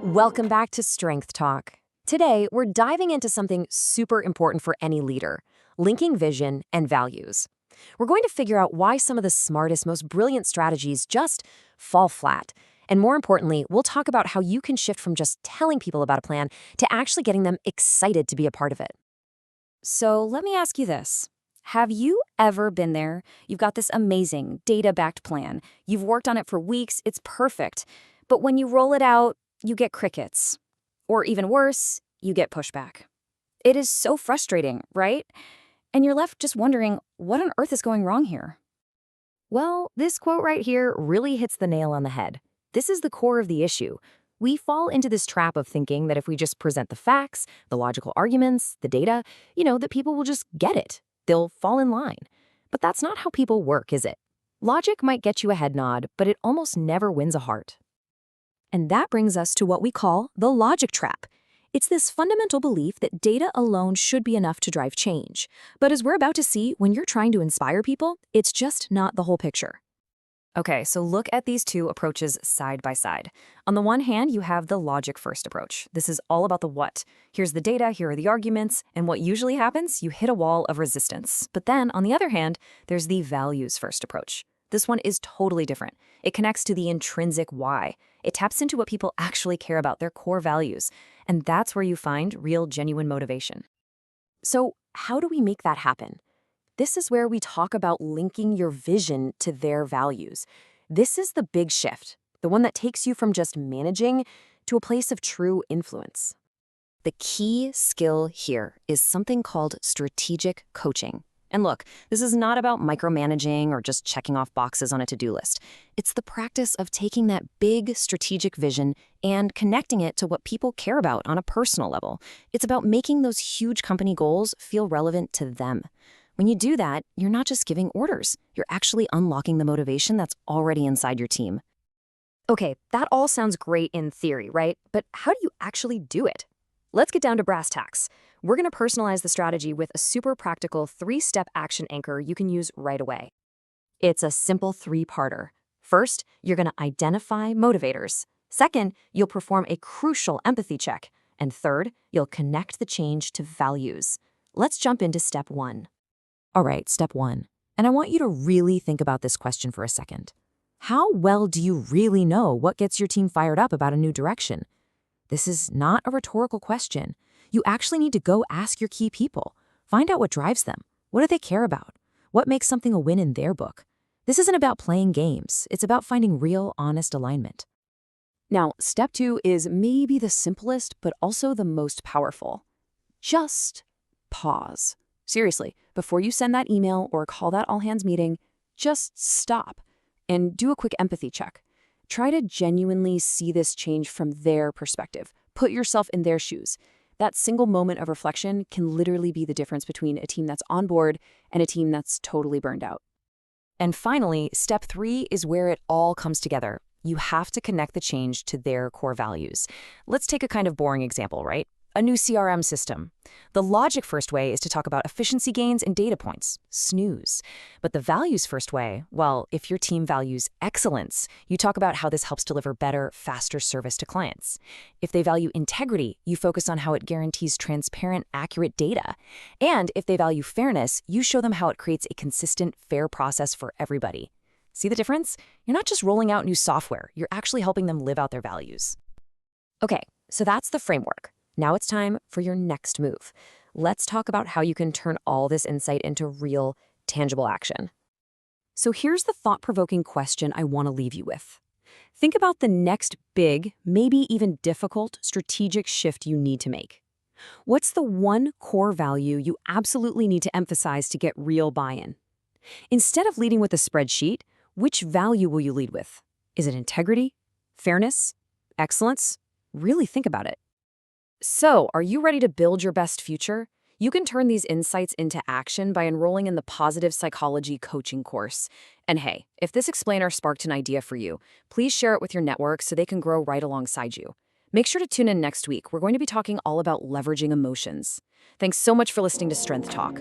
Welcome back to Strength Talk. Today, we're diving into something super important for any leader, linking vision and values. We're going to figure out why some of the smartest, most brilliant strategies just fall flat. And more importantly, we'll talk about how you can shift from just telling people about a plan to actually getting them excited to be a part of it. So let me ask you this. Have you ever been there? You've got this amazing data-backed plan. You've worked on it for weeks. It's perfect. But when you roll it out, you get crickets. Or even worse, you get pushback. It is so frustrating, right? And you're left just wondering, what on earth is going wrong here? Well, this quote right here really hits the nail on the head. This is the core of the issue. We fall into this trap of thinking that if we just present the facts, the logical arguments, the data, that people will just get it. They'll fall in line. But that's not how people work, is it? Logic might get you a head nod, but it almost never wins a heart. And that brings us to what we call the logic trap. It's this fundamental belief that data alone should be enough to drive change. But as we're about to see, when you're trying to inspire people, it's just not the whole picture. Okay, so look at these two approaches side by side. On the one hand, you have the logic-first approach. This is all about the what. Here's the data, here are the arguments, and what usually happens, you hit a wall of resistance. But then, on the other hand, there's the values-first approach. This one is totally different. It connects to the intrinsic why. It taps into what people actually care about, their core values. And that's where you find real, genuine motivation. So how do we make that happen? This is where we talk about linking your vision to their values. This is the big shift, the one that takes you from just managing to a place of true influence. The key skill here is something called strategic coaching. And look, this is not about micromanaging or just checking off boxes on a to-do list. It's the practice of taking that big strategic vision and connecting it to what people care about on a personal level. It's about making those huge company goals feel relevant to them. When you do that, you're not just giving orders. You're actually unlocking the motivation that's already inside your team. Okay, that all sounds great in theory, right? But how do you actually do it? Let's get down to brass tacks. We're going to personalize the strategy with a super practical 3-step action anchor you can use right away. It's a simple 3-parter. First, you're going to identify motivators. Second, you'll perform a crucial empathy check. And third, you'll connect the change to values. Let's jump into step 1. All right, step 1. And I want you to really think about this question for a second. How well do you really know what gets your team fired up about a new direction? This is not a rhetorical question. You actually need to go ask your key people. Find out what drives them. What do they care about? What makes something a win in their book? This isn't about playing games. It's about finding real, honest alignment. Now, step 2 is maybe the simplest, but also the most powerful. Just pause. Seriously, before you send that email or call that all-hands meeting, just stop and do a quick empathy check. Try to genuinely see this change from their perspective. Put yourself in their shoes. That single moment of reflection can literally be the difference between a team that's on board and a team that's totally burned out. And finally, step 3 is where it all comes together. You have to connect the change to their core values. Let's take a kind of boring example, right? A new CRM system. The logic-first way is to talk about efficiency gains and data points. Snooze. But the values-first way, well, if your team values excellence, you talk about how this helps deliver better, faster service to clients. If they value integrity, you focus on how it guarantees transparent, accurate data. And if they value fairness, you show them how it creates a consistent, fair process for everybody. See the difference? You're not just rolling out new software. You're actually helping them live out their values. Okay, so that's the framework. Now it's time for your next move. Let's talk about how you can turn all this insight into real, tangible action. So here's the thought-provoking question I want to leave you with. Think about the next big, maybe even difficult, strategic shift you need to make. What's the one core value you absolutely need to emphasize to get real buy-in? Instead of leading with a spreadsheet, which value will you lead with? Is it integrity? Fairness? Excellence? Really think about it. So, are you ready to build your best future? You can turn these insights into action by enrolling in the Positive Psychology Coaching course. And hey, if this explainer sparked an idea for you, please share it with your network so they can grow right alongside you. Make sure to tune in next week. We're going to be talking all about leveraging emotions. Thanks so much for listening to Strength Talk.